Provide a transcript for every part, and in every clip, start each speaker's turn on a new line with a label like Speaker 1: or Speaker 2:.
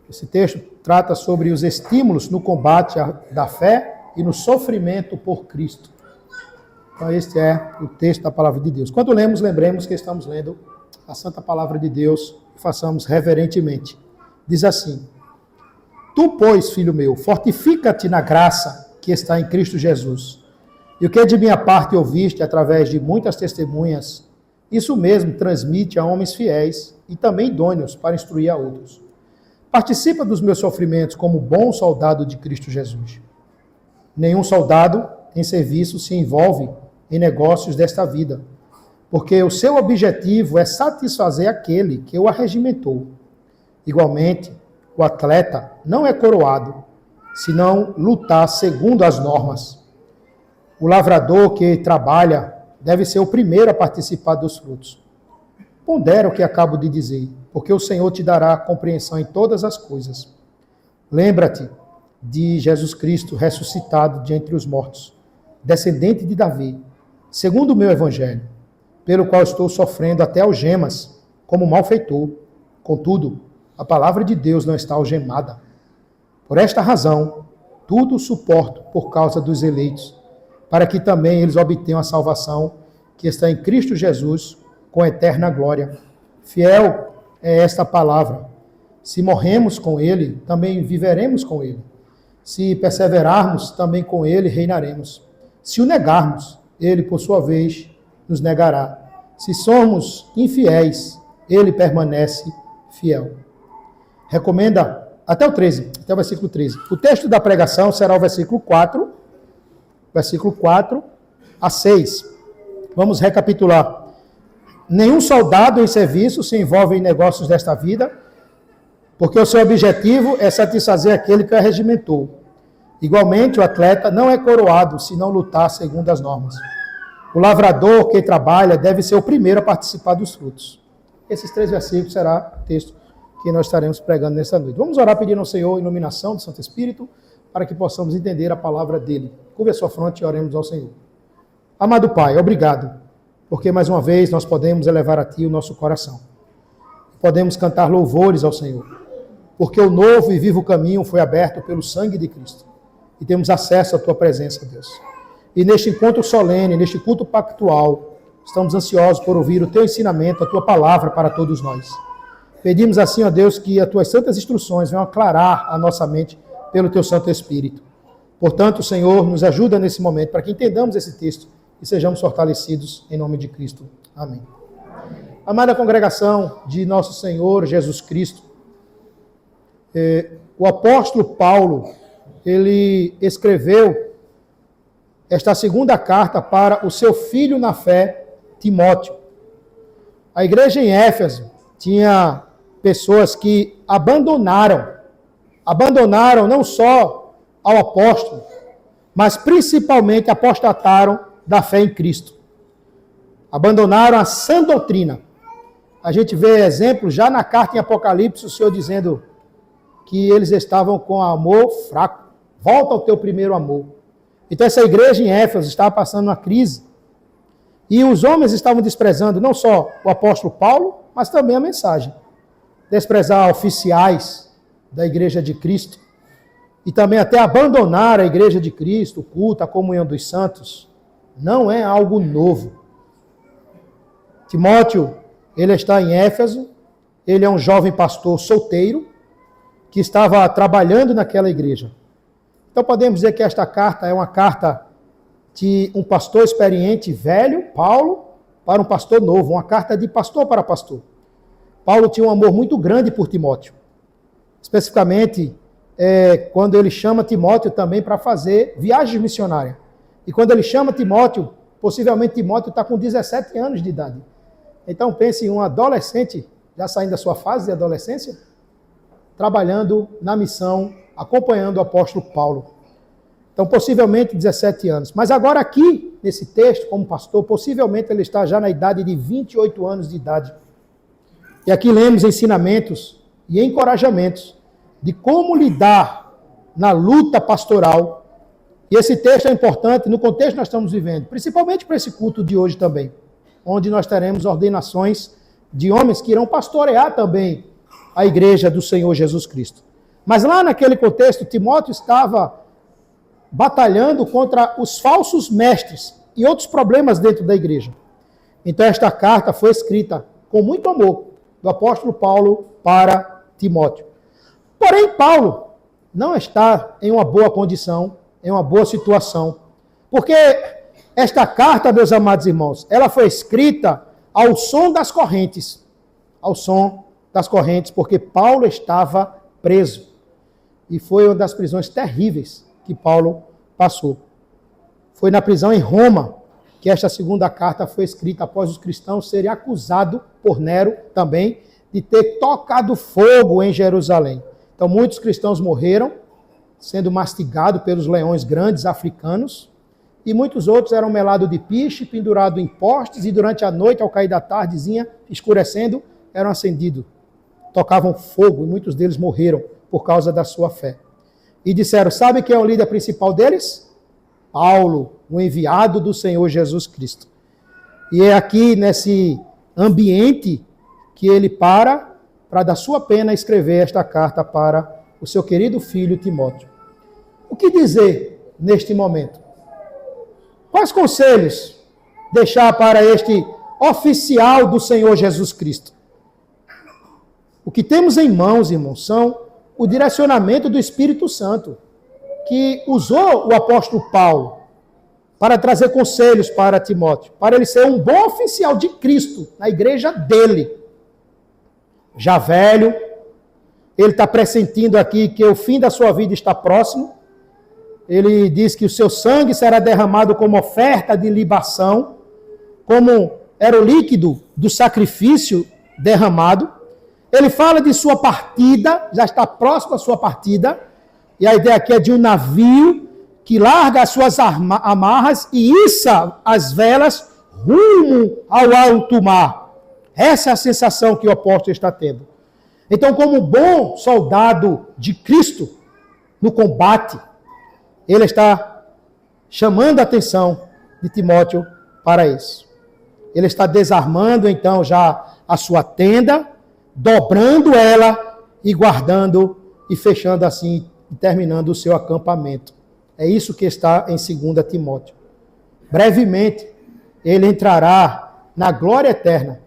Speaker 1: Esse texto trata sobre os estímulos no combate da fé e no sofrimento por Cristo. Então, este é o texto da palavra de Deus. Quando lemos, lembremos que estamos lendo a santa palavra de Deus e façamos reverentemente. Diz assim: Tu, pois, filho meu, fortifica-te na graça que está em Cristo Jesus. E o que de minha parte ouviste através de muitas testemunhas, isso mesmo transmite a homens fiéis e também idôneos para instruir a outros. Participa dos meus sofrimentos como bom soldado de Cristo Jesus. Nenhum soldado em serviço se envolve em negócios desta vida, porque o seu objetivo é satisfazer aquele que o arregimentou. Igualmente, o atleta não é coroado, senão lutar segundo as normas. O lavrador que trabalha deve ser o primeiro a participar dos frutos. Pondera o que acabo de dizer, porque o Senhor te dará compreensão em todas as coisas. Lembra-te de Jesus Cristo ressuscitado de entre os mortos, descendente de Davi, segundo o meu evangelho, pelo qual estou sofrendo até algemas, como malfeitor. Contudo, a palavra de Deus não está algemada. Por esta razão, tudo suporto por causa dos eleitos, para que também eles obtenham a salvação que está em Cristo Jesus, com eterna glória. Fiel é esta palavra. Se morremos com ele, também viveremos com ele. Se perseverarmos, também com ele reinaremos. Se o negarmos, ele, por sua vez, nos negará. Se somos infiéis, ele permanece fiel. Recomenda até o 13, até o versículo 13. O texto da pregação será o versículo 4 a 6. Vamos recapitular. Nenhum soldado em serviço se envolve em negócios desta vida, porque o seu objetivo é satisfazer aquele que o regimentou. Igualmente, o atleta não é coroado se não lutar segundo as normas. O lavrador que trabalha deve ser o primeiro a participar dos frutos. Esses 3 versículos será o texto que nós estaremos pregando nessa noite. Vamos orar pedindo ao Senhor a iluminação do Santo Espírito para que possamos entender a palavra dele. Curve a sua fronte e oremos ao Senhor. Amado Pai, obrigado, porque mais uma vez nós podemos elevar a Ti o nosso coração. Podemos cantar louvores ao Senhor, porque o novo e vivo caminho foi aberto pelo sangue de Cristo. E temos acesso à Tua presença, Deus. E neste encontro solene, neste culto pactual, estamos ansiosos por ouvir o Teu ensinamento, a Tua palavra para todos nós. Pedimos assim, ó Deus, que as Tuas santas instruções venham aclarar a nossa mente pelo Teu Santo Espírito. Portanto, Senhor, nos ajuda nesse momento para que entendamos esse texto e sejamos fortalecidos em nome de Cristo. Amém. Amada congregação de nosso Senhor Jesus Cristo, o apóstolo Paulo, ele escreveu esta segunda carta para o seu filho na fé, Timóteo. A igreja em Éfeso tinha pessoas que abandonaram não só ao apóstolo, mas principalmente apostataram da fé em Cristo. Abandonaram a sã doutrina. A gente vê exemplos já na carta em Apocalipse, o Senhor dizendo que eles estavam com amor fraco. Volta ao teu primeiro amor. Então essa igreja em Éfeso estava passando uma crise. E os homens estavam desprezando não só o apóstolo Paulo, mas também a mensagem. Desprezar oficiais da igreja de Cristo. E também até abandonar a igreja de Cristo, o culto, a comunhão dos santos. Não é algo novo. Timóteo, ele está em Éfeso. Ele é um jovem pastor solteiro que estava trabalhando naquela igreja. Então podemos dizer que esta carta é uma carta de um pastor experiente, velho, Paulo, para um pastor novo, uma carta de pastor para pastor. Paulo tinha um amor muito grande por Timóteo. Especificamente, quando ele chama Timóteo também para fazer viagens missionárias. E quando ele chama Timóteo, possivelmente Timóteo está com 17 anos de idade. Então pense em um adolescente, já saindo da sua fase de adolescência, trabalhando na missão, acompanhando o apóstolo Paulo. Então, possivelmente 17 anos. Mas agora aqui, nesse texto, como pastor, possivelmente ele está já na idade de 28 anos de idade. E aqui lemos ensinamentos e encorajamentos de como lidar na luta pastoral. E esse texto é importante no contexto que nós estamos vivendo, principalmente para esse culto de hoje também, onde nós teremos ordenações de homens que irão pastorear também a igreja do Senhor Jesus Cristo. Mas lá naquele contexto, Timóteo estava batalhando contra os falsos mestres e outros problemas dentro da igreja. Então esta carta foi escrita com muito amor do apóstolo Paulo para Timóteo. Porém, Paulo não está em uma boa condição, em uma boa situação, porque esta carta, meus amados irmãos, ela foi escrita ao som das correntes, porque Paulo estava preso. E foi uma das prisões terríveis que Paulo passou. Foi na prisão em Roma que esta segunda carta foi escrita após os cristãos serem acusados por Nero também de ter tocado fogo em Jerusalém. Então muitos cristãos morreram, sendo mastigados pelos leões grandes africanos, e muitos outros eram melados de piche, pendurados em postes, e durante a noite, ao cair da tardezinha, escurecendo, eram acendidos. Tocavam fogo, e muitos deles morreram por causa da sua fé. E disseram, sabe quem é o líder principal deles? Paulo, o enviado do Senhor Jesus Cristo. E é aqui, nesse ambiente, que ele para da sua pena escrever esta carta para o seu querido filho Timóteo. O que dizer neste momento? Quais conselhos deixar para este oficial do Senhor Jesus Cristo? O que temos em mãos, irmãos, são o direcionamento do Espírito Santo, que usou o apóstolo Paulo para trazer conselhos para Timóteo, para ele ser um bom oficial de Cristo na igreja dele. Já velho, ele está pressentindo aqui que o fim da sua vida está próximo. Ele diz que o seu sangue será derramado como oferta de libação, como era o líquido do sacrifício derramado. Ele fala de sua partida, já está próximo à sua partida, e a ideia aqui é de um navio que larga as suas amarras e issa as velas rumo ao alto mar. Essa é a sensação que o apóstolo está tendo. Então, como bom soldado de Cristo no combate, ele está chamando a atenção de Timóteo para isso. Ele está desarmando, então, já a sua tenda, dobrando ela e guardando e fechando assim, e terminando o seu acampamento. É isso que está em 2 Timóteo. Brevemente, ele entrará na glória eterna,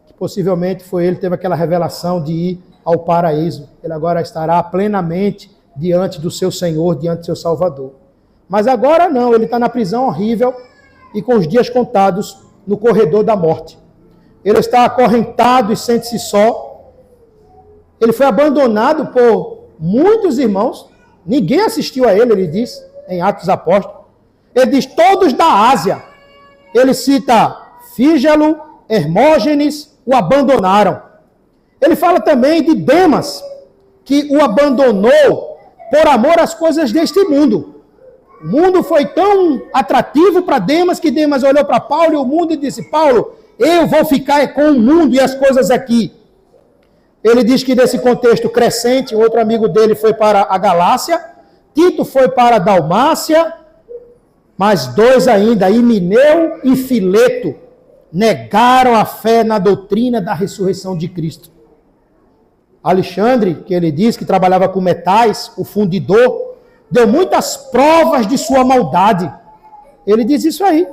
Speaker 1: que possivelmente foi ele que teve aquela revelação de ir ao paraíso. Ele agora estará plenamente diante do seu Senhor, diante do seu Salvador. Mas agora não, ele está na prisão horrível e com os dias contados no corredor da morte. Ele está acorrentado e sente-se só. Ele foi abandonado por muitos irmãos. Ninguém assistiu a ele diz, em Atos Apóstolos. Ele diz, todos da Ásia. Ele cita Fígelo, Hermógenes, o abandonaram. Ele fala também de Demas, que o abandonou por amor às coisas deste mundo. O mundo foi tão atrativo para Demas, que Demas olhou para Paulo e o mundo e disse, Paulo, eu vou ficar com o mundo e as coisas aqui. Ele diz que nesse contexto crescente, outro amigo dele foi para a Galácia, Tito foi para a Dalmácia, mas dois ainda, Himeneu e Fileto, negaram a fé na doutrina da ressurreição de Cristo. Alexandre, que ele diz que trabalhava com metais, o fundidor, deu muitas provas de sua maldade. Ele diz isso aí.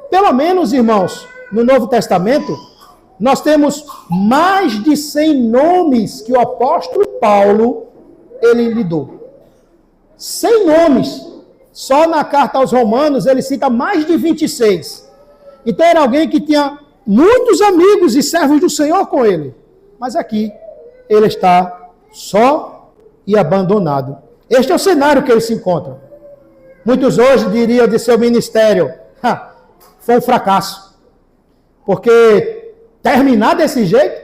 Speaker 1: Pelo menos, irmãos, no Novo Testamento, nós temos mais de 100 nomes que o apóstolo Paulo, ele lidou. 100 nomes. Só na carta aos Romanos, ele cita mais de 26. Então, era alguém que tinha muitos amigos e servos do Senhor com ele. Mas aqui, ele está só e abandonado. Este é o cenário que ele se encontra. Muitos hoje diriam de seu ministério, foi um fracasso. Porque terminar desse jeito,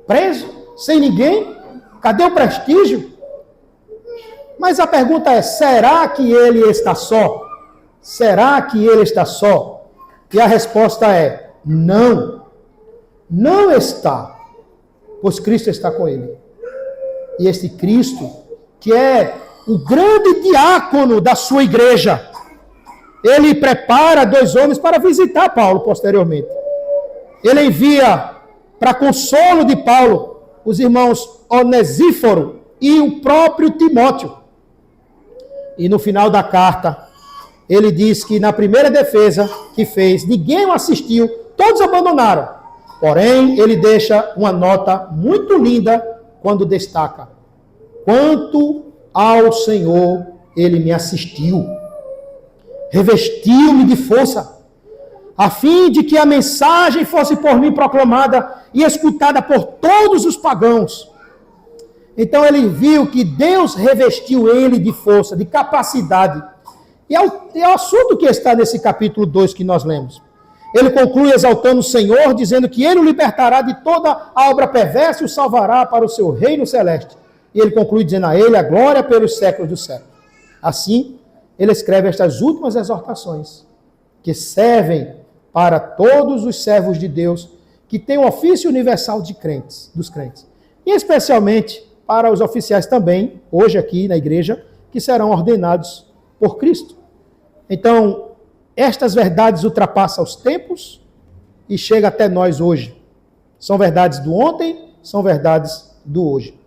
Speaker 1: preso, sem ninguém, cadê o prestígio? Mas a pergunta é, será que ele está só? Será que ele está só? E a resposta é, não. Não está, pois Cristo está com ele. E este Cristo, que é o grande diácono da sua igreja, ele prepara 2 homens para visitar Paulo posteriormente. Ele envia para consolo de Paulo, os irmãos Onesíforo e o próprio Timóteo. E no final da carta, ele diz que na primeira defesa que fez, ninguém o assistiu, todos abandonaram. Porém, ele deixa uma nota muito linda quando destaca: quanto ao Senhor, ele me assistiu, revestiu-me de força, a fim de que a mensagem fosse por mim proclamada e escutada por todos os pagãos. Então ele viu que Deus revestiu ele de força, de capacidade. E é o assunto que está nesse capítulo 2 que nós lemos. Ele conclui exaltando o Senhor, dizendo que ele o libertará de toda a obra perversa e o salvará para o seu reino celeste. E ele conclui dizendo a ele a glória pelos séculos dos séculos. Assim, ele escreve estas últimas exortações, que servem para todos os servos de Deus que têm o ofício universal de crentes, dos crentes. E especialmente para os oficiais também, hoje aqui na igreja, que serão ordenados por Cristo. Então, estas verdades ultrapassam os tempos e chegam até nós hoje. São verdades do ontem, são verdades do hoje.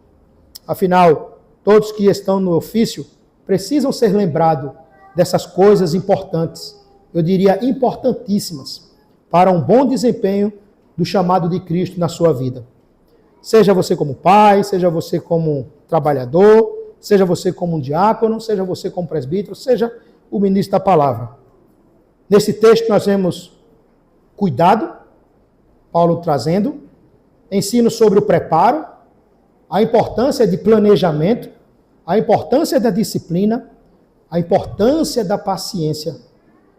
Speaker 1: Afinal, todos que estão no ofício precisam ser lembrados dessas coisas importantes, eu diria importantíssimas, para um bom desempenho do chamado de Cristo na sua vida. Seja você como pai, seja você como trabalhador, seja você como um diácono, seja você como presbítero, seja o ministro da palavra. Nesse texto nós vemos cuidado, Paulo trazendo, ensino sobre o preparo, a importância de planejamento, a importância da disciplina, a importância da paciência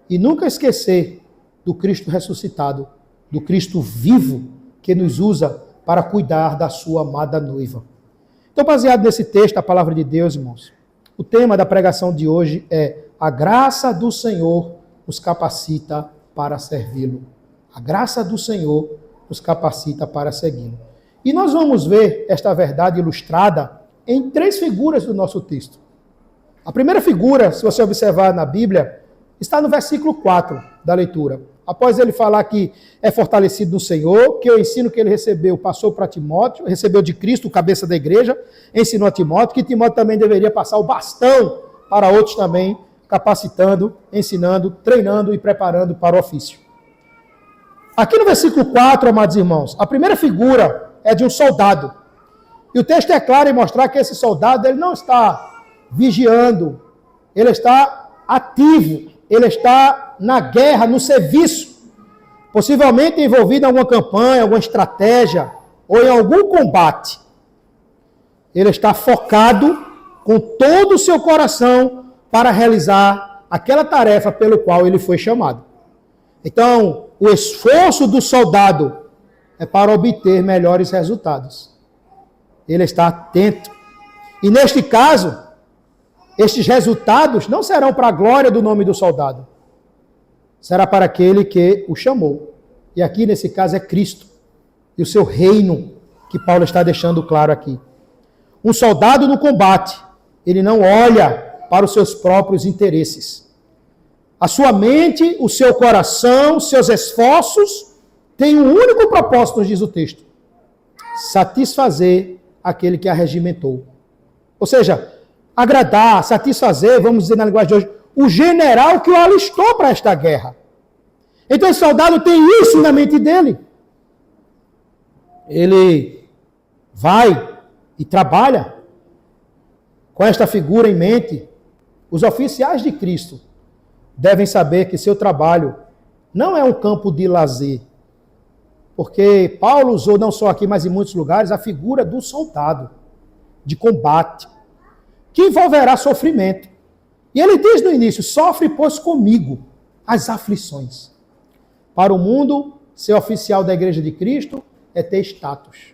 Speaker 1: e nunca esquecer do Cristo ressuscitado, do Cristo vivo que nos usa para cuidar da sua amada noiva. Então, baseado nesse texto, a palavra de Deus, irmãos, o tema da pregação de hoje é: a graça do Senhor nos capacita para servi-lo. A graça do Senhor nos capacita para segui-lo. E nós vamos ver esta verdade ilustrada em 3 figuras do nosso texto. A primeira figura, se você observar na Bíblia, está no versículo 4 da leitura. Após ele falar que é fortalecido no Senhor, que o ensino que ele recebeu passou para Timóteo, recebeu de Cristo, o cabeça da igreja, ensinou a Timóteo, que Timóteo também deveria passar o bastão para outros também, capacitando, ensinando, treinando e preparando para o ofício. Aqui no versículo 4, amados irmãos, a primeira figura é de um soldado. E o texto é claro em mostrar que esse soldado ele não está vigiando, ele está ativo, ele está na guerra, no serviço, possivelmente envolvido em alguma campanha, alguma estratégia ou em algum combate. Ele está focado com todo o seu coração para realizar aquela tarefa pelo qual ele foi chamado. Então, o esforço do soldado é para obter melhores resultados. Ele está atento. E neste caso, estes resultados não serão para a glória do nome do soldado. Será para aquele que o chamou. E aqui, nesse caso, é Cristo. E o seu reino, que Paulo está deixando claro aqui. Um soldado no combate, ele não olha para os seus próprios interesses. A sua mente, o seu coração, os seus esforços têm um único propósito, nos diz o texto: satisfazer aquele que a regimentou. Ou seja, agradar, satisfazer, vamos dizer na linguagem de hoje, o general que o alistou para esta guerra. Então esse soldado tem isso na mente dele. Ele vai e trabalha com esta figura em mente. Os oficiais de Cristo devem saber que seu trabalho não é um campo de lazer. Porque Paulo usou, não só aqui, mas em muitos lugares, a figura do soldado, de combate, que envolverá sofrimento. E ele diz no início: sofre, pois, comigo as aflições. Para o mundo, ser oficial da Igreja de Cristo é ter status,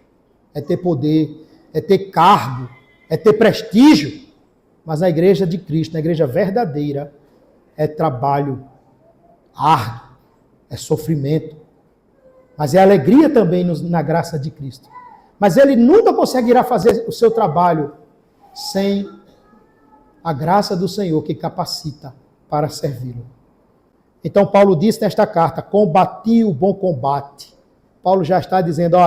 Speaker 1: é ter poder, é ter cargo, é ter prestígio. Mas na Igreja de Cristo, na Igreja verdadeira, é trabalho árduo, é sofrimento. Mas é alegria também na graça de Cristo. Mas ele nunca conseguirá fazer o seu trabalho sem a graça do Senhor que capacita para servi-lo. Então Paulo disse nesta carta: combati o bom combate, Paulo já está dizendo,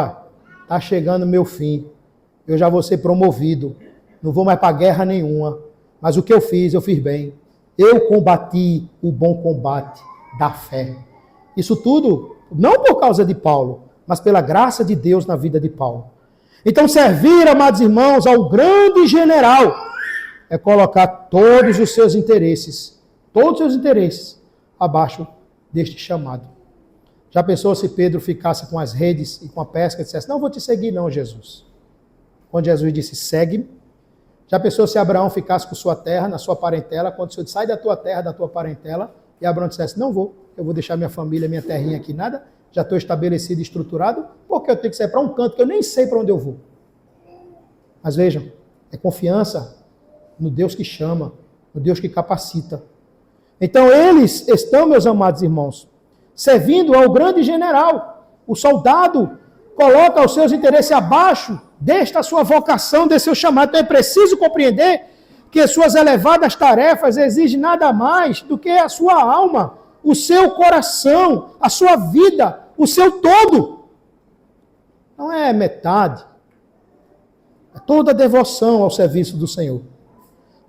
Speaker 1: está chegando o meu fim, eu já vou ser promovido, não vou mais para guerra nenhuma, mas o que eu fiz bem. Eu combati o bom combate da fé. Isso tudo, não por causa de Paulo, mas pela graça de Deus na vida de Paulo. Então, servir, amados irmãos, ao grande general é colocar todos os seus interesses abaixo deste chamado. Já pensou se Pedro ficasse com as redes e com a pesca e dissesse, não vou te seguir não, Jesus. Quando Jesus disse, segue-me. Já pensou se Abraão ficasse com sua terra, na sua parentela, quando o Senhor disse, sai da tua terra, da tua parentela, e Abraão dissesse, não vou, eu vou deixar minha família, minha terrinha aqui, nada, já estou estabelecido e estruturado, porque eu tenho que sair para um canto que eu nem sei para onde eu vou. Mas vejam, é confiança no Deus que chama, no Deus que capacita. Então eles estão, meus amados irmãos, servindo ao grande general. O soldado coloca os seus interesses abaixo desta sua vocação, desse seu chamado. Então é preciso compreender que suas elevadas tarefas exigem nada mais do que a sua alma, o seu coração, a sua vida, o seu todo. Não é metade. É toda a devoção ao serviço do Senhor.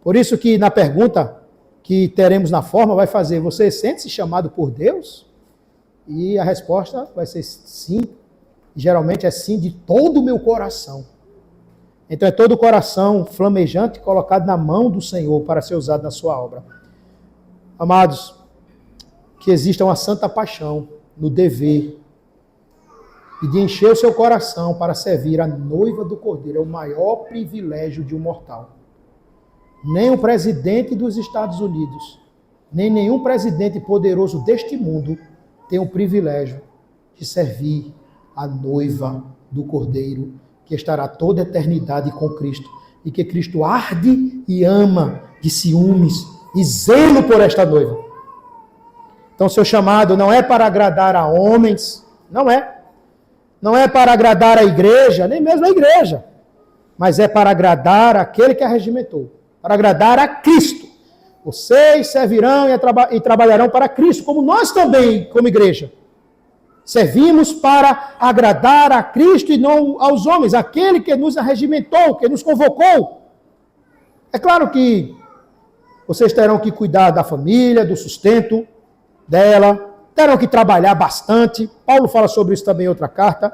Speaker 1: Por isso que na pergunta que teremos na forma vai fazer, você sente-se chamado por Deus? E a resposta vai ser sim. Geralmente é sim de todo o meu coração. Então é todo o coração flamejante colocado na mão do Senhor para ser usado na sua obra. Amados, que exista uma santa paixão no dever e de encher o seu coração para servir a noiva do Cordeiro. É o maior privilégio de um mortal. Nem o presidente dos Estados Unidos, nem nenhum presidente poderoso deste mundo tem o privilégio de servir a noiva do Cordeiro, que estará toda a eternidade com Cristo, e que Cristo arde e ama de ciúmes e zelo por esta noiva. Então, seu chamado não é para agradar a homens, não é. Não é para agradar a igreja, nem mesmo a igreja, mas é para agradar aquele que a regimentou, para agradar a Cristo. Vocês servirão e trabalharão para Cristo, como nós também, como igreja. Servimos para agradar a Cristo e não aos homens, aquele que nos arregimentou, que nos convocou. É claro que vocês terão que cuidar da família, do sustento dela, terão que trabalhar bastante. Paulo fala sobre isso também em outra carta.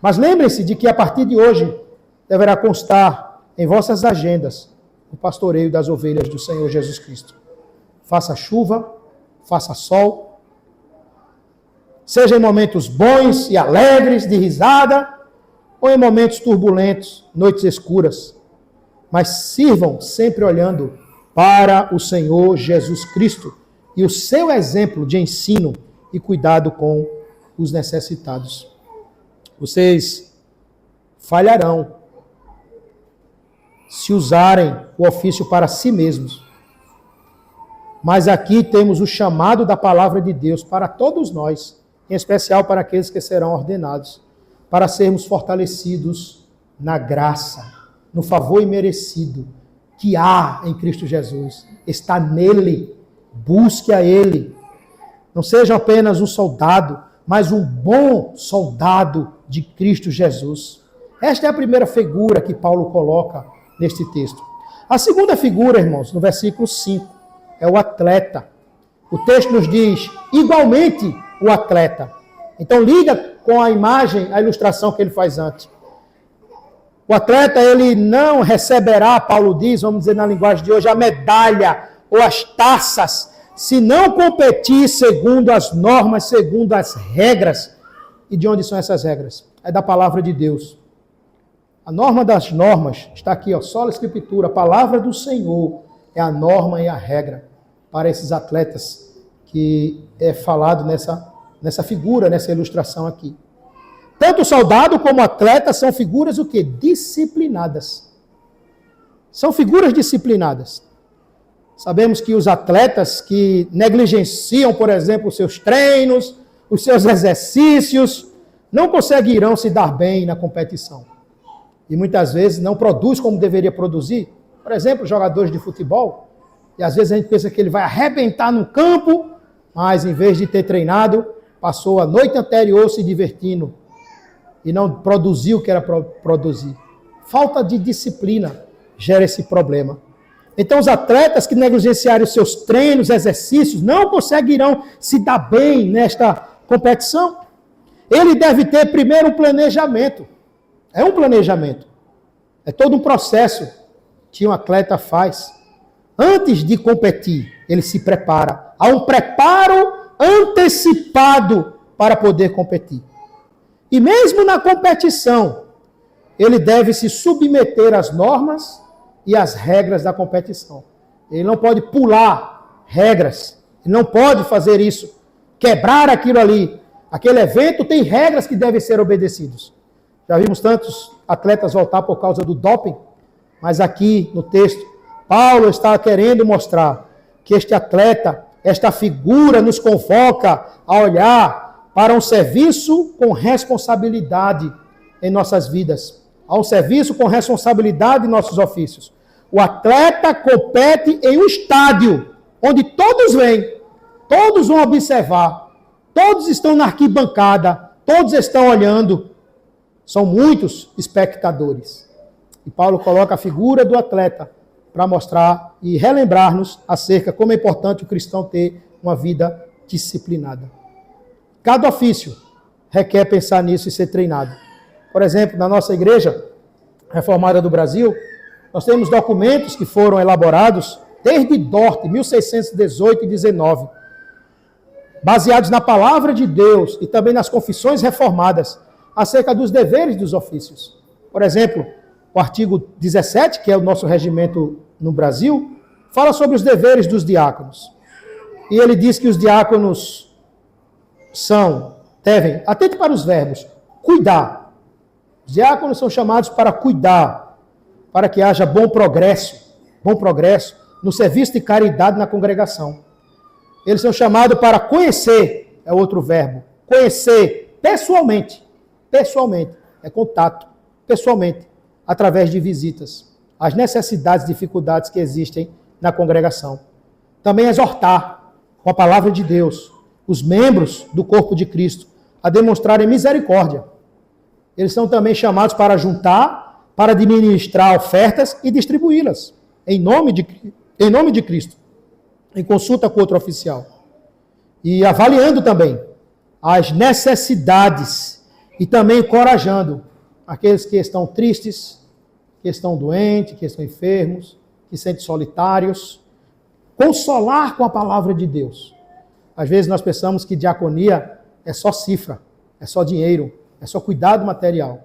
Speaker 1: Mas lembrem-se de que a partir de hoje deverá constar em vossas agendas o pastoreio das ovelhas do Senhor Jesus Cristo. Faça chuva, faça sol, seja em momentos bons e alegres, de risada, ou em momentos turbulentos, noites escuras. Mas sirvam sempre olhando para o Senhor Jesus Cristo e o seu exemplo de ensino e cuidado com os necessitados. Vocês falharão se usarem o ofício para si mesmos. Mas aqui temos o chamado da palavra de Deus para todos nós, em especial para aqueles que serão ordenados, para sermos fortalecidos na graça, no favor imerecido que há em Cristo Jesus. Está nele, busque a ele. Não seja apenas um soldado, mas um bom soldado de Cristo Jesus. Esta é a primeira figura que Paulo coloca neste texto. A segunda figura, irmãos, no versículo 5, é o atleta. O texto nos diz, igualmente, o atleta. Então, liga com a imagem, a ilustração que ele faz antes. O atleta, ele não receberá, Paulo diz, vamos dizer na linguagem de hoje, a medalha ou as taças, se não competir segundo as normas, segundo as regras. E de onde são essas regras? É da palavra de Deus. A norma das normas está aqui, sola escritura, a palavra do Senhor é a norma e a regra para esses atletas que é falado nessa figura, nessa ilustração aqui. Tanto o soldado como o atleta são figuras o quê? Disciplinadas. São figuras disciplinadas. Sabemos que os atletas que negligenciam, por exemplo, os seus treinos, os seus exercícios, não conseguirão se dar bem na competição. E muitas vezes não produz como deveria produzir. Por exemplo, jogadores de futebol, e às vezes a gente pensa que ele vai arrebentar no campo, mas em vez de ter treinado, passou a noite anterior se divertindo e não produzir o que era para produzir. Falta de disciplina gera esse problema. Então, os atletas que negligenciarem os seus treinos, exercícios, não conseguirão se dar bem nesta competição. Ele deve ter primeiro um planejamento. É um planejamento. É todo um processo que um atleta faz. Antes de competir, ele se prepara. Há um preparo antecipado para poder competir. E mesmo na competição, ele deve se submeter às normas e às regras da competição. Ele não pode pular regras. Ele não pode fazer isso. Quebrar aquilo ali. Aquele evento tem regras que devem ser obedecidas. Já vimos tantos atletas voltar por causa do doping, mas aqui no texto, Paulo está querendo mostrar que este atleta, esta figura nos convoca a olhar para um serviço com responsabilidade em nossas vidas. Há um serviço com responsabilidade em nossos ofícios. O atleta compete em um estádio, onde todos vêm, todos vão observar, todos estão na arquibancada, todos estão olhando. São muitos espectadores. E Paulo coloca a figura do atleta para mostrar e relembrar-nos acerca como é importante o cristão ter uma vida disciplinada. Cada ofício requer pensar nisso e ser treinado. Por exemplo, na nossa igreja reformada do Brasil, nós temos documentos que foram elaborados desde Dort, 1618 e 19, baseados na palavra de Deus e também nas confissões reformadas acerca dos deveres dos ofícios. Por exemplo, o artigo 17, que é o nosso regimento no Brasil, fala sobre os deveres dos diáconos. E ele diz que os diáconos devem, atente para os verbos, cuidar. Os diáconos são chamados para cuidar, para que haja bom progresso no serviço de caridade na congregação. Eles são chamados para conhecer, é outro verbo, conhecer pessoalmente, é contato, pessoalmente, através de visitas, as necessidades e dificuldades que existem na congregação. Também exortar, com a palavra de Deus, os membros do corpo de Cristo a demonstrarem misericórdia. Eles são também chamados para juntar, para administrar ofertas e distribuí-las, em nome de Cristo, em consulta com outro oficial. E avaliando também as necessidades e também encorajando aqueles que estão tristes, que estão doentes, que estão enfermos, que se sentem solitários. Consolar com a palavra de Deus. Às vezes nós pensamos que diaconia é só cifra, é só dinheiro, é só cuidado material.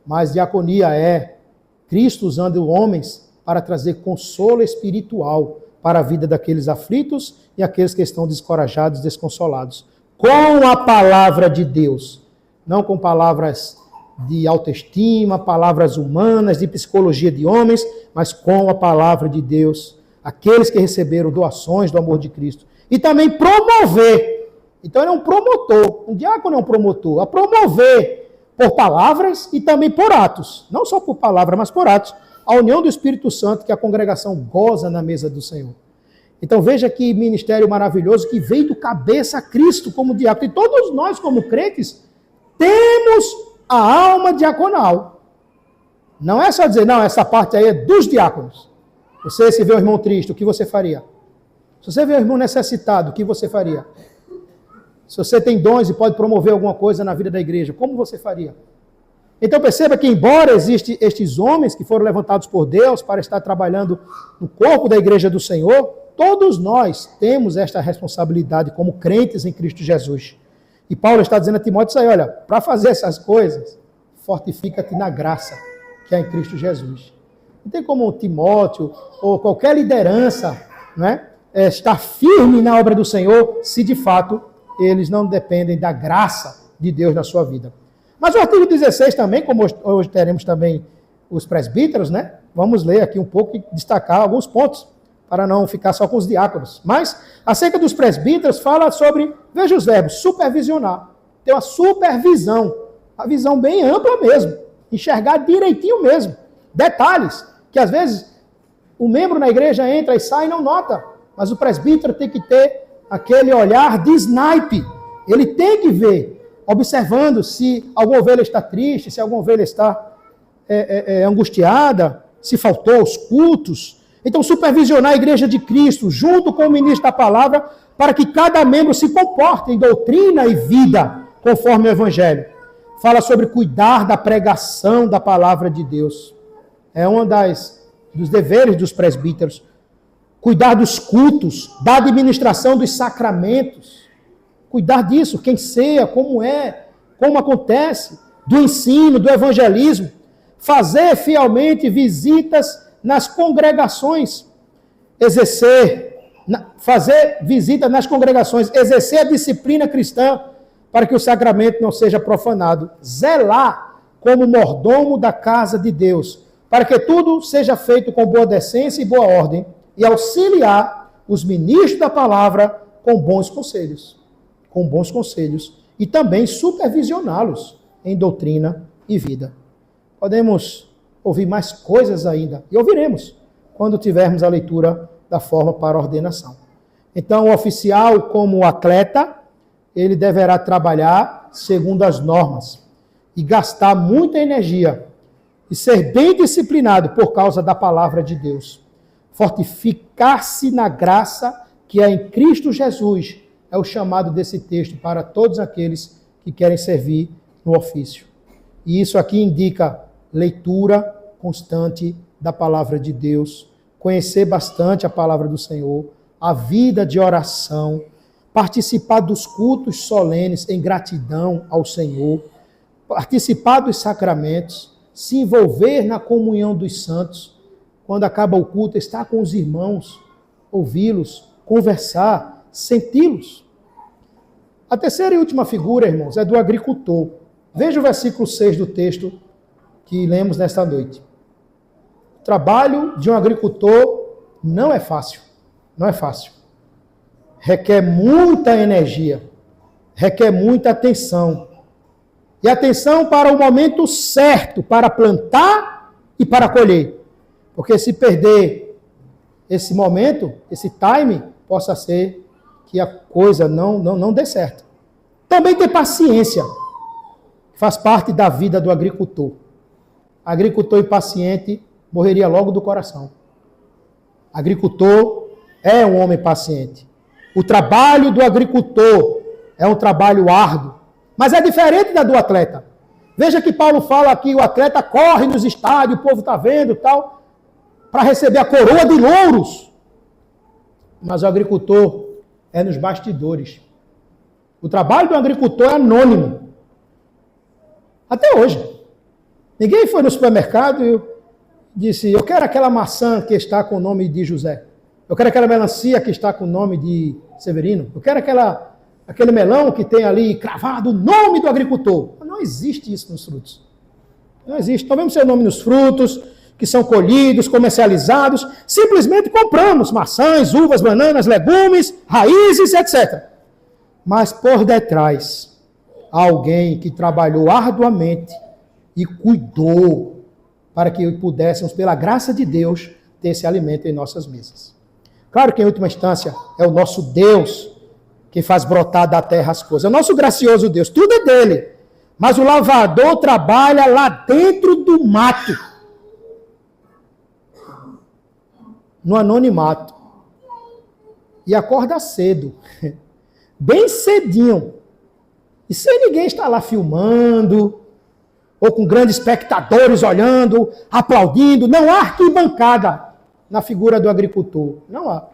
Speaker 1: Mas diaconia é Cristo usando homens para trazer consolo espiritual para a vida daqueles aflitos e aqueles que estão descorajados, desconsolados. Com a palavra de Deus, não com palavras de autoestima, palavras humanas, de psicologia de homens, mas com a palavra de Deus, aqueles que receberam doações do amor de Cristo. E também promover. Então ele é um promotor, um diácono é um promotor, a promover por palavras e também por atos. Não só por palavras, mas por atos. A união do Espírito Santo que a congregação goza na mesa do Senhor. Então veja que ministério maravilhoso que veio do cabeça a Cristo como diácono. E todos nós como crentes temos a alma diaconal. Não é só dizer, não, essa parte aí é dos diáconos. Você, se vê o irmão triste, o que você faria? Se você vê o irmão necessitado, o que você faria? Se você tem dons e pode promover alguma coisa na vida da igreja, como você faria? Então perceba que embora existem estes homens que foram levantados por Deus para estar trabalhando no corpo da igreja do Senhor, todos nós temos esta responsabilidade como crentes em Cristo Jesus. E Paulo está dizendo a Timóteo isso aí, olha, para fazer essas coisas, fortifica-te na graça que há em Cristo Jesus. Não tem como Timóteo ou qualquer liderança, né, estar firme na obra do Senhor se de fato eles não dependem da graça de Deus na sua vida. Mas o artigo 16 também, como hoje teremos também os presbíteros, né? Vamos ler aqui um pouco e destacar alguns pontos, para não ficar só com os diáconos. Mas, acerca dos presbíteros, fala sobre, veja os verbos, supervisionar. Ter uma supervisão, a visão bem ampla mesmo, enxergar direitinho mesmo. Detalhes, que às vezes o membro na igreja entra e sai e não nota, mas o presbítero tem que ter aquele olhar de snipe. Ele tem que ver observando se alguma ovelha está triste, se alguma ovelha está angustiada, se faltou aos cultos. Então, supervisionar a igreja de Cristo, junto com o ministro da palavra, para que cada membro se comporte em doutrina e vida, conforme o Evangelho. Fala sobre cuidar da pregação da palavra de Deus. É um dos deveres dos presbíteros. Cuidar dos cultos, da administração dos sacramentos. Cuidar disso, quem ceia, como acontece, do ensino, do evangelismo. Fazer fielmente visitas nas congregações. Fazer visita nas congregações, exercer a disciplina cristã para que o sacramento não seja profanado. Zelar como mordomo da casa de Deus, para que tudo seja feito com boa decência e boa ordem, e auxiliar os ministros da palavra com bons conselhos. E também supervisioná-los em doutrina e vida. Podemos ouvir mais coisas ainda, e ouviremos quando tivermos a leitura da forma para ordenação. Então, o oficial, como atleta, ele deverá trabalhar segundo as normas e gastar muita energia e ser bem disciplinado por causa da palavra de Deus. Fortificar-se na graça que é em Cristo Jesus é o chamado desse texto para todos aqueles que querem servir no ofício. E isso aqui indica leitura constante da palavra de Deus, conhecer bastante a palavra do Senhor, a vida de oração, participar dos cultos solenes em gratidão ao Senhor, participar dos sacramentos, se envolver na comunhão dos santos, quando acaba o culto, estar com os irmãos, ouvi-los, conversar, senti-los. A terceira e última figura, irmãos, é do agricultor. Veja o versículo 6 do texto que lemos nesta noite. O trabalho de um agricultor não é fácil. Não é fácil. Requer muita energia. Requer muita atenção. E atenção para o momento certo, para plantar e para colher. Porque se perder esse momento, esse time, possa ser que a coisa não dê certo. Também ter paciência. Faz parte da vida do agricultor. Agricultor impaciente morreria logo do coração. Agricultor é um homem paciente. O trabalho do agricultor é um trabalho árduo, mas é diferente da do atleta. Veja que Paulo fala aqui, o atleta corre nos estádios, o povo está vendo e tal, para receber a coroa de louros. Mas o agricultor é nos bastidores. O trabalho do agricultor é anônimo. Até hoje. Ninguém foi no supermercado e disse, eu quero aquela maçã que está com o nome de José. Eu quero aquela melancia que está com o nome de Severino. Eu quero aquele melão que tem ali cravado o nome do agricultor. Não existe isso nos frutos. Não existe. Não vemos seu nome nos frutos que são colhidos, comercializados. Simplesmente compramos maçãs, uvas, bananas, legumes, raízes, etc. Mas por detrás, há alguém que trabalhou arduamente e cuidou para que pudéssemos, pela graça de Deus, ter esse alimento em nossas mesas. Claro que, em última instância, é o nosso Deus que faz brotar da terra as coisas. É o nosso gracioso Deus, tudo é dele. Mas o lavrador trabalha lá dentro do mato, no anonimato, e acorda cedo, bem cedinho, e sem ninguém estar lá filmando, ou com grandes espectadores olhando, aplaudindo. Não há arquibancada na figura do agricultor. Não há.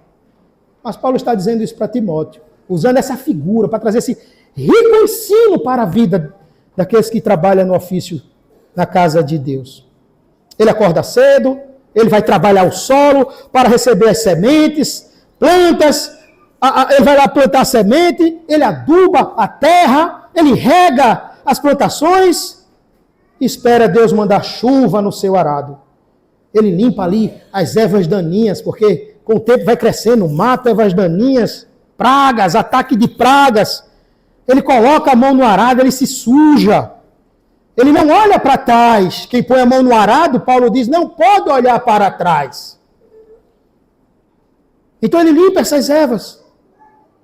Speaker 1: Mas Paulo está dizendo isso para Timóteo, usando essa figura para trazer esse rico ensino para a vida daqueles que trabalham no ofício na casa de Deus. Ele acorda cedo, ele vai trabalhar o solo para receber as sementes, plantas, ele vai lá plantar a semente, ele aduba a terra, ele rega as plantações, espera Deus mandar chuva no seu arado. Ele limpa ali as ervas daninhas, porque com o tempo vai crescendo, mata ervas daninhas, pragas, ataque de pragas. Ele coloca a mão no arado, ele se suja. Ele não olha para trás. Quem põe a mão no arado, Paulo diz, não pode olhar para trás. Então ele limpa essas ervas.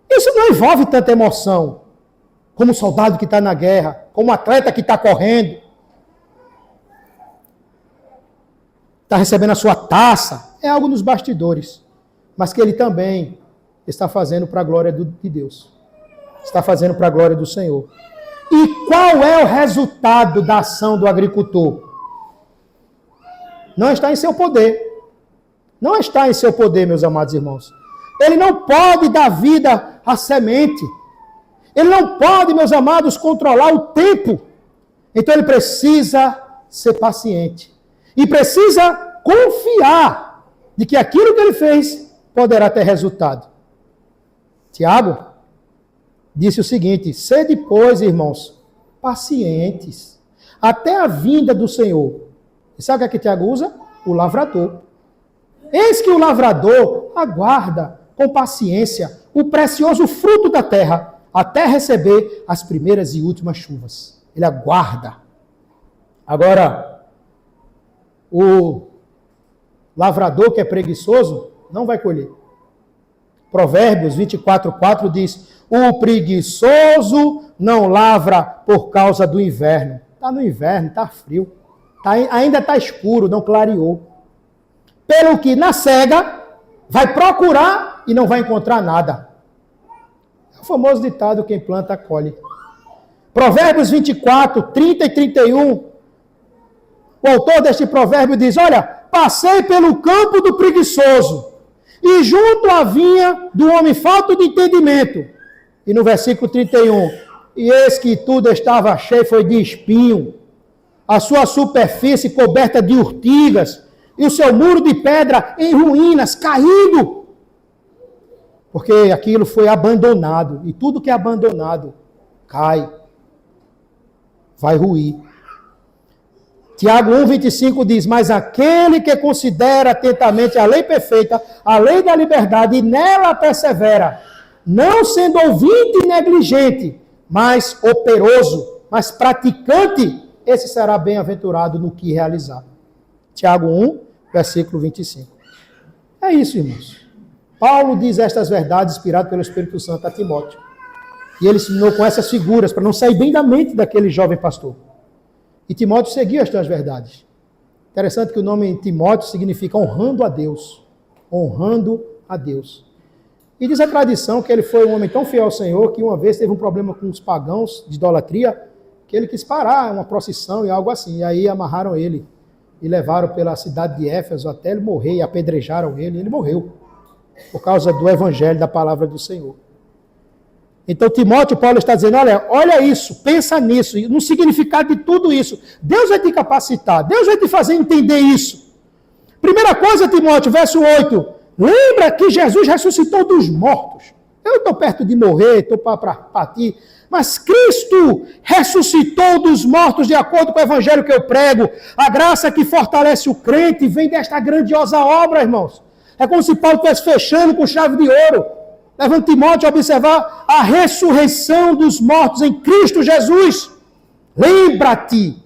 Speaker 1: Isso não envolve tanta emoção. como soldado que está na guerra, como atleta que está correndo, está recebendo a sua taça, é algo nos bastidores, mas que ele também está fazendo para a glória de Deus, está fazendo para a glória do Senhor. E qual é o resultado da ação do agricultor? Não está em seu poder. Não está em seu poder, meus amados irmãos. Ele não pode dar vida à semente. Ele não pode, meus amados, controlar o tempo. Então ele precisa ser paciente. E precisa confiar de que aquilo que ele fez poderá ter resultado. Tiago disse o seguinte: sede, pois, irmãos, pacientes, até a vinda do Senhor. E sabe o que Tiago usa? O lavrador. Eis que o lavrador aguarda com paciência o precioso fruto da terra, até receber as primeiras e últimas chuvas. Ele aguarda. Agora, o lavrador que é preguiçoso não vai colher. Provérbios 24:4 diz: o preguiçoso não lavra por causa do inverno. Está no inverno, está frio. Ainda está escuro, não clareou. Pelo que na cega vai procurar e não vai encontrar nada. É o famoso ditado: quem planta, colhe. Provérbios 24:30 e 31. O autor deste provérbio diz: olha, passei pelo campo do preguiçoso e junto à vinha do homem falto de entendimento. E no versículo 31, e eis que tudo estava cheio, foi de espinho, a sua superfície coberta de urtigas, e o seu muro de pedra em ruínas, caído. Porque aquilo foi abandonado, e tudo que é abandonado cai, vai ruir. Tiago 1,25 diz: mas aquele que considera atentamente a lei perfeita, a lei da liberdade, e nela persevera, não sendo ouvinte e negligente, mas operoso, mas praticante, esse será bem-aventurado no que realizar. Tiago 1, versículo 25. É isso, irmãos. Paulo diz estas verdades inspirado pelo Espírito Santo a Timóteo. E ele ensinou com essas figuras, para não sair bem da mente daquele jovem pastor. E Timóteo seguia estas verdades. Interessante que o nome Timóteo significa honrando a Deus. Honrando a Deus. E diz a tradição que ele foi um homem tão fiel ao Senhor que uma vez teve um problema com os pagãos de idolatria, que ele quis parar uma procissão e algo assim. E aí amarraram ele e levaram pela cidade de Éfeso até ele morrer, e apedrejaram ele, e ele morreu por causa do evangelho, da palavra do Senhor. Então Timóteo, Paulo está dizendo: olha isso, pensa nisso, no significado de tudo isso. Deus vai te capacitar, Deus vai te fazer entender isso. Primeira coisa, Timóteo, verso 8, lembra que Jesus ressuscitou dos mortos. Eu estou perto de morrer, estou para partir, mas Cristo ressuscitou dos mortos de acordo com o evangelho que eu prego. A graça que fortalece o crente vem desta grandiosa obra, irmãos. É como se Paulo estivesse fechando com chave de ouro, levando Timóteo a observar a ressurreição dos mortos em Cristo Jesus. Lembra-te.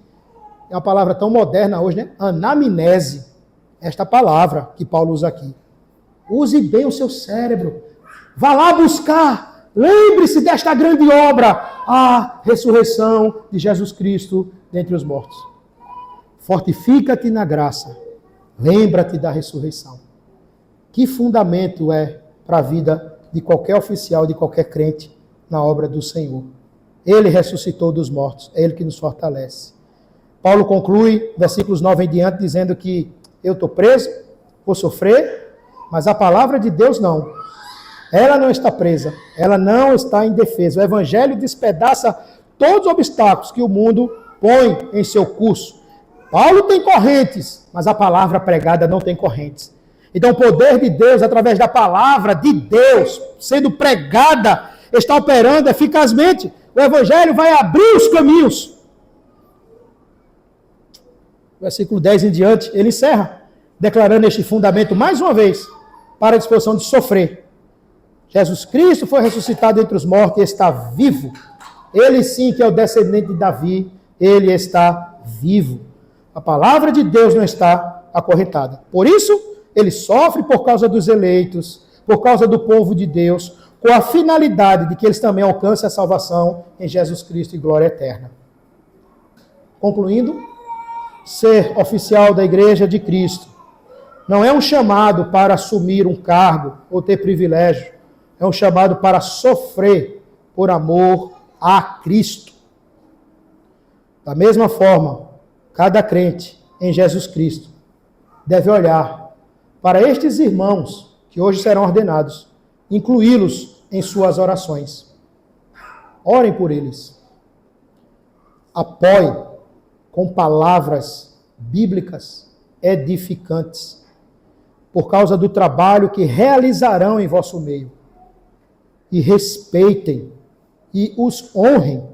Speaker 1: É uma palavra tão moderna hoje, né? Anamnese. Esta palavra que Paulo usa aqui. Use bem o seu cérebro. Vá lá buscar. Lembre-se desta grande obra. A ressurreição de Jesus Cristo dentre os mortos. Fortifica-te na graça. Lembra-te da ressurreição. Que fundamento é para a vida de qualquer oficial, de qualquer crente na obra do Senhor. Ele ressuscitou dos mortos, é Ele que nos fortalece. Paulo conclui, versículos 9 em diante, dizendo que eu estou preso, vou sofrer, mas a palavra de Deus não. Ela não está presa, ela não está indefesa. O Evangelho despedaça todos os obstáculos que o mundo põe em seu curso. Paulo tem correntes, mas a palavra pregada não tem correntes. Então o poder de Deus, através da palavra de Deus, sendo pregada, está operando eficazmente. O Evangelho vai abrir os caminhos. Versículo 10 em diante, ele encerra, declarando este fundamento mais uma vez, para a disposição de sofrer. Jesus Cristo foi ressuscitado entre os mortos e está vivo. Ele sim que é o descendente de Davi, ele está vivo. A palavra de Deus não está acorrentada. Por isso, ele sofre por causa dos eleitos, por causa do povo de Deus, com a finalidade de que eles também alcancem a salvação em Jesus Cristo e glória eterna. Concluindo, ser oficial da Igreja de Cristo não é um chamado para assumir um cargo ou ter privilégio, é um chamado para sofrer por amor a Cristo. Da mesma forma, cada crente em Jesus Cristo deve olhar para estes irmãos que hoje serão ordenados, incluí-los em suas orações. Orem por eles. Apoiem com palavras bíblicas edificantes, por causa do trabalho que realizarão em vosso meio. E respeitem e os honrem,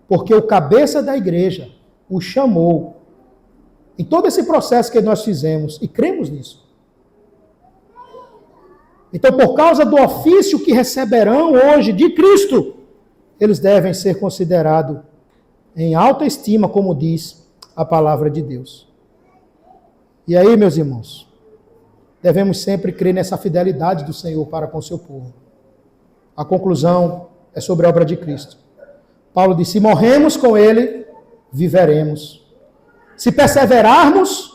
Speaker 1: porque o cabeça da igreja os chamou em todo esse processo que nós fizemos, e cremos nisso. Então, por causa do ofício que receberão hoje de Cristo, eles devem ser considerados em alta estima, como diz a palavra de Deus. E aí, meus irmãos, devemos sempre crer nessa fidelidade do Senhor para com o seu povo. A conclusão é sobre a obra de Cristo. Paulo disse: se morremos com ele, viveremos. Se perseverarmos,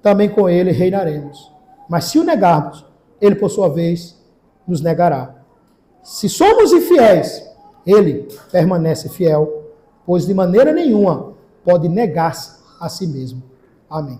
Speaker 1: também com ele reinaremos. Mas se o negarmos, ele, por sua vez, nos negará. Se somos infiéis, ele permanece fiel, pois de maneira nenhuma pode negar-se a si mesmo. Amém.